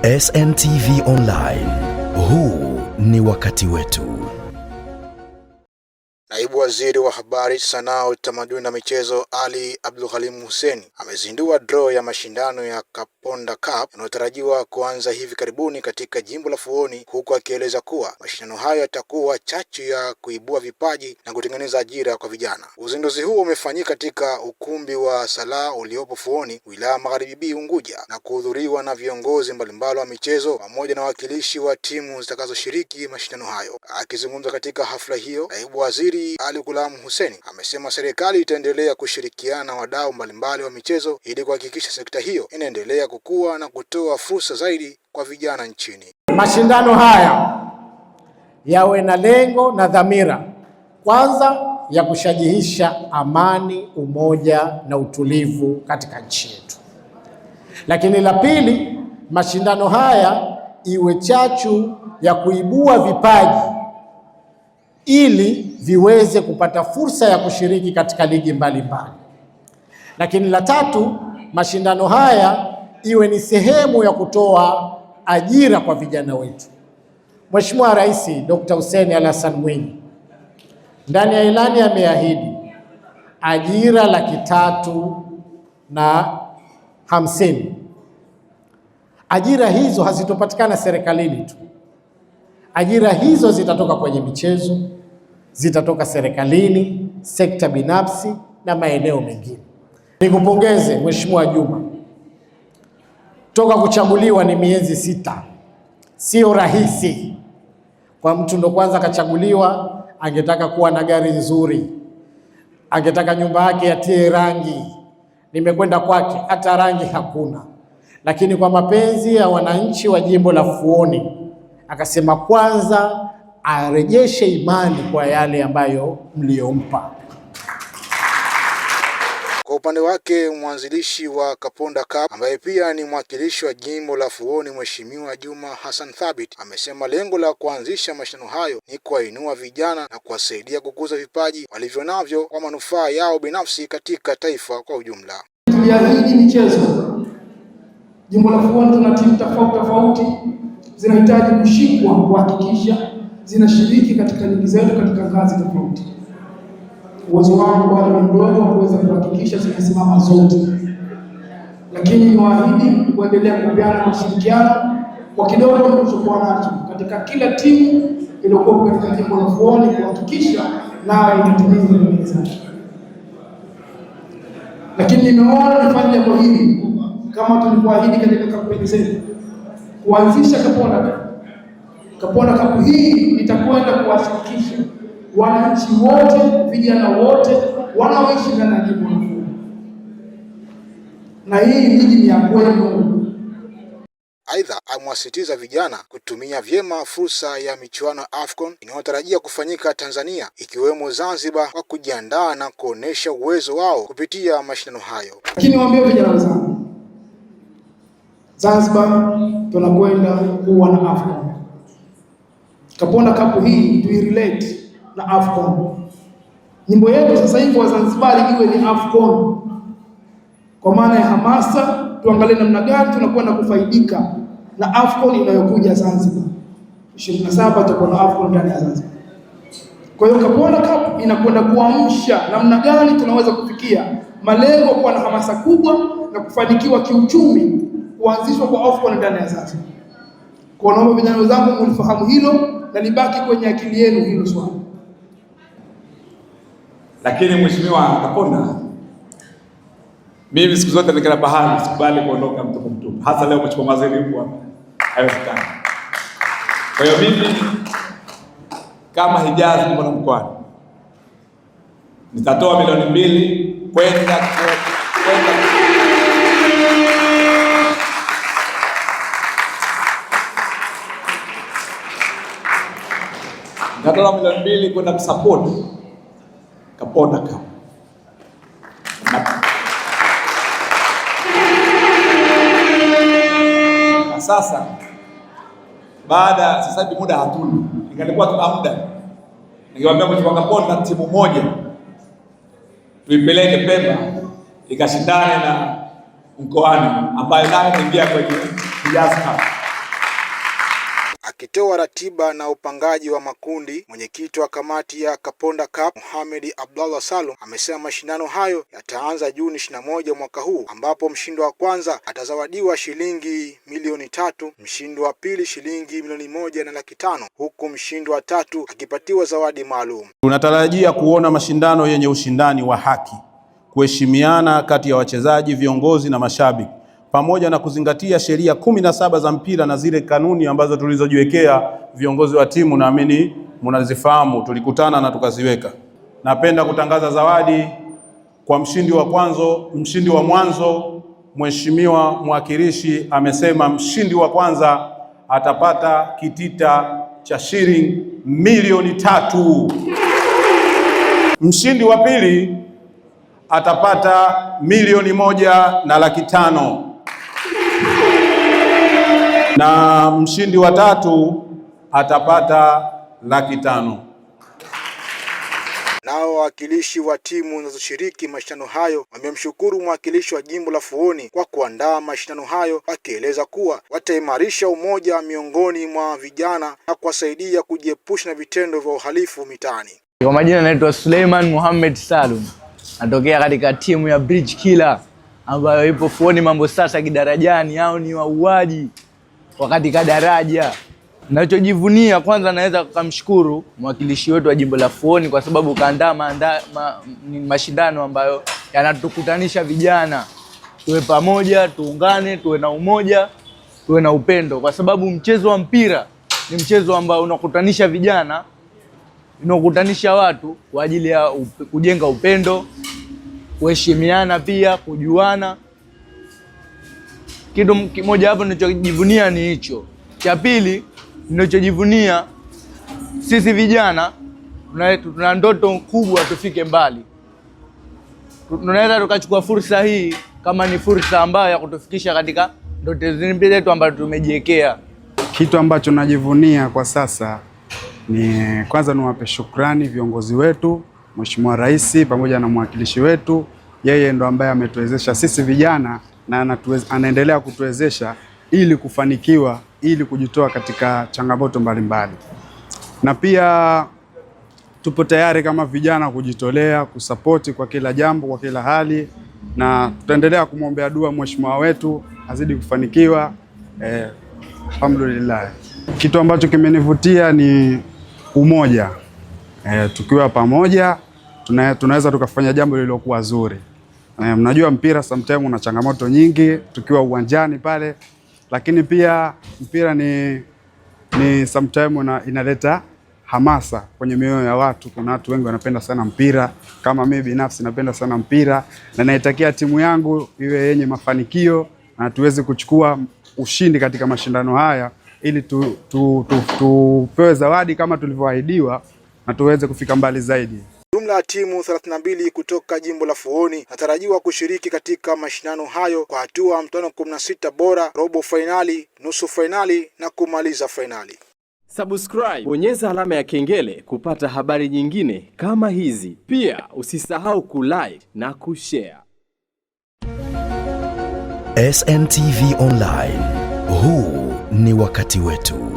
SNTV Online. Huu ni wakati wetu. Naibu Waziri wa Habari, Sanaa, Utamaduni na Michezo Ali Abdulhalim Hussein amezindua draw ya mashindano ya Kaponda Cup yanayotarajiwa kuanza hivi karibuni katika jimbo la Fuoni, huku akieleza kuwa mashindano hayo yatakuwa chachu ya kuibua vipaji na kutengeneza ajira kwa vijana. Uzinduzi huo umefanyika katika ukumbi wa Sala uliopo Fuoni, wilaya Magharibi B, Unguja, na kuhudhuriwa na viongozi mbalimbali wa michezo pamoja na wakilishi wa timu zitakazoshiriki mashindano hayo. Akizungumza katika hafla hiyo, Naibu Waziri Ali Abdulhalim Hussein amesema serikali itaendelea kushirikiana na wadau mbalimbali wa michezo ili kuhakikisha sekta hiyo inaendelea kukua na kutoa fursa zaidi kwa vijana nchini. Mashindano haya yawe na lengo na dhamira, kwanza ya kushajihisha amani, umoja na utulivu katika nchi yetu. Lakini la pili, mashindano haya iwe chachu ya kuibua vipaji ili viweze kupata fursa ya kushiriki katika ligi mbalimbali. Lakini la tatu, mashindano haya iwe ni sehemu ya kutoa ajira kwa vijana wetu. Mheshimiwa Rais Dr. Hussein Ali Hassan Mwinyi ndani ya ilani ameahidi ajira 350,000. Ajira hizo hazitopatikana serikalini tu. Ajira hizo zitatoka kwenye michezo, zitatoka serikalini, sekta binafsi na maeneo mengine. Nikupongeze Mheshimiwa Juma. Toka kuchaguliwa ni miezi 6. Sio rahisi. Kwa mtu ndo kwanza kachaguliwa, angetaka kuwa na gari nzuri, angetaka nyumba yake yatie rangi. Nimekwenda kwake, hata rangi hakuna. Lakini kwa mapenzi ya wananchi wa jimbo la Fuoni, akasema kwanza arejeshe imani kwa yale ambayo mliompa. Kwa upande wake, mwanzilishi wa Kaponda Cup ambaye pia ni mwakilishi wa jimbo la Fuoni, Mheshimiwa Juma Hassan Thabit, amesema lengo la kuanzisha mashindano hayo ni kuwainua vijana na kuwasaidia kukuza vipaji walivyonavyo kwa manufaa yao binafsi katika taifa kwa ujumla. Tuliahidi michezo. Jimbo la Fuoni tuna timu tofauti zinahitaji kushikwa kuhakikisha zinashiriki katika ligi zetu katika ngazi tofauti. Uwezo wangu bado ni mdogo kuweza kuhakikisha zinasimama zote, lakini niwaahidi kuendelea kupeana mashirikiano kwa kidogo nilichokuwa nacho katika kila timu iliyokuwa katika jimbo la Fuoni kuhakikisha nayo inatimiza ndoto zake. Lakini nimeona nifanye jambo hili kama tulivyoahidi katika kampeni zetu, kuanzisha Kaponda Cup hii itakwenda kuwashirikisha wananchi wote, vijana wote wanaoishi ndani ya jimbo la Fuoni. Na hii ligi ni ya kwenu. Aidha, amewasisitiza vijana kutumia vyema fursa ya michuano AFCON inayotarajia kufanyika Tanzania, ikiwemo Zanzibar, kwa kujiandaa na kuonesha uwezo wao kupitia mashindano hayo. Lakini niwaambie vijana wenzangu, Zanzibar tunakwenda kuwa na AFCON. Kaponda Cup hii tuirelate na AFCON. Nyimbo yetu sasa hivi wa Zanzibar iwe ni AFCON. Kwa maana ya hamasa, tuangalie namna gani tunakwenda kufaidika na AFCON inayokuja Zanzibar. 27 tutakuwa na AFCON ndani ya Zanzibar. Kwa hiyo Kaponda Cup inakwenda kuamsha namna gani tunaweza kufikia malengo kwa na hamasa kubwa na kufanikiwa kiuchumi kuanzishwa kwa AFCON ndani ya Zanzibar. Kwa naomba vijana wenzangu mlifahamu hilo na libaki kwenye akili yenu hilo swali. Lakini Mheshimiwa Kaponda, mimi siku zote nikila bahari sikubali kuondoka mtupu. Hasa leo Mheshimiwa Waziri yupo hapa. Haiwezekani. Kwa hiyo mimi kama Hijazi mwana mkoani nitatoa milioni 2 kwenda nitatoa milioni 2 kwenda kusupport Kaponda Cup. Sasa baada sasa hivi muda hatuna, ingalikuwa tuna muda ningewaambia Mheshimiwa Kaponda timu moja tuipeleke Pemba ikashindane na mkoani ambayo nayo inaingia kwenye Hijazi Cup. Akitoa ratiba na upangaji wa makundi, mwenyekiti wa kamati ya Kaponda Cup Mohamed Abdallah Salum amesema mashindano hayo yataanza Juni 21 mwaka huu, ambapo mshindi wa kwanza atazawadiwa shilingi milioni 3, mshindi wa pili shilingi milioni 1.5, huku mshindi wa tatu akipatiwa zawadi maalum. Tunatarajia kuona mashindano yenye ushindani wa haki, kuheshimiana kati ya wachezaji, viongozi na mashabiki, pamoja na kuzingatia sheria 17 za mpira na zile kanuni ambazo tulizojiwekea viongozi wa timu, naamini mnazifahamu, tulikutana na tukaziweka. Napenda kutangaza zawadi kwa mshindi wa mwanzo. Mheshimiwa mwakilishi amesema mshindi wa kwanza atapata kitita cha shilingi milioni 3. Mshindi wa pili atapata milioni 1.5 na mshindi wa tatu atapata 500,000. Nao wawakilishi wa timu zinazoshiriki mashindano hayo wamemshukuru mwakilishi wa jimbo la Fuoni kwa kuandaa mashindano hayo, akieleza kuwa wataimarisha umoja miongoni mwa vijana na kuwasaidia kujiepusha na vitendo vya uhalifu mitaani. Kwa majina naitwa Suleiman Mohamed Salum. Natokea katika timu ya Bridge Killer ambayo ipo Fuoni Mambo Sasa Kidarajani. Hao ni wauaji wa katika daraja. Ninachojivunia, kwanza naweza kumshukuru mwakilishi wetu wa jimbo la Fuoni kwa sababu kaandaa mashindano ambayo yanatukutanisha vijana. Tuwe pamoja, tuungane, tuwe na umoja, tuwe na upendo, kwa sababu mchezo wa mpira ni mchezo ambao unakutanisha vijana, unakutanisha watu kwa ajili ya kujenga upendo, kuheshimiana, pia kujuana. Kitu kimoja hapo ninachojivunia ni hicho. Cha pili ninachojivunia, sisi vijana tuna ndoto kubwa tufike mbali. Tunaweza tukachukua fursa hii kama ni fursa ambayo ya kutufikisha katika ndoto zetu ambazo tumejiwekea. Kitu ambacho najivunia kwa sasa ni kwanza niwape shukrani viongozi wetu, Mheshimiwa Rais pamoja na mwakilishi wetu. Yeye ndo ambaye ametuwezesha sisi vijana na anaendelea kutuwezesha ili kufanikiwa, ili kujitoa katika changamoto mbalimbali. Na pia tupo tayari kama vijana kujitolea, kusapoti kwa kila jambo, kwa kila hali, na tutaendelea kumwombea dua mheshimiwa wetu azidi kufanikiwa. Alhamdulillah. Kitu ambacho kimenivutia ni umoja. Tukiwa pamoja tunaweza tukafanya jambo lililokuwa zuri. Mnajua mpira sometimes una changamoto nyingi tukiwa uwanjani pale, lakini pia mpira ni sometimes inaleta hamasa kwenye mioyo ya watu. Kuna watu wengi wanapenda sana mpira, kama mimi binafsi napenda sana mpira, na naitakia timu yangu iwe yenye mafanikio na tuweze kuchukua ushindi katika mashindano haya, ili tupewe zawadi kama tulivyoahidiwa na tuweze kufika mbali zaidi. Jumla ya timu 32 kutoka jimbo la Fuoni natarajiwa kushiriki katika mashindano hayo kwa hatua 16 bora, robo finali, nusu finali na kumaliza finali. Subscribe, bonyeza alama ya kengele kupata habari nyingine kama hizi. Pia usisahau kulike na kushare. SNTV Online. Huu ni wakati wetu.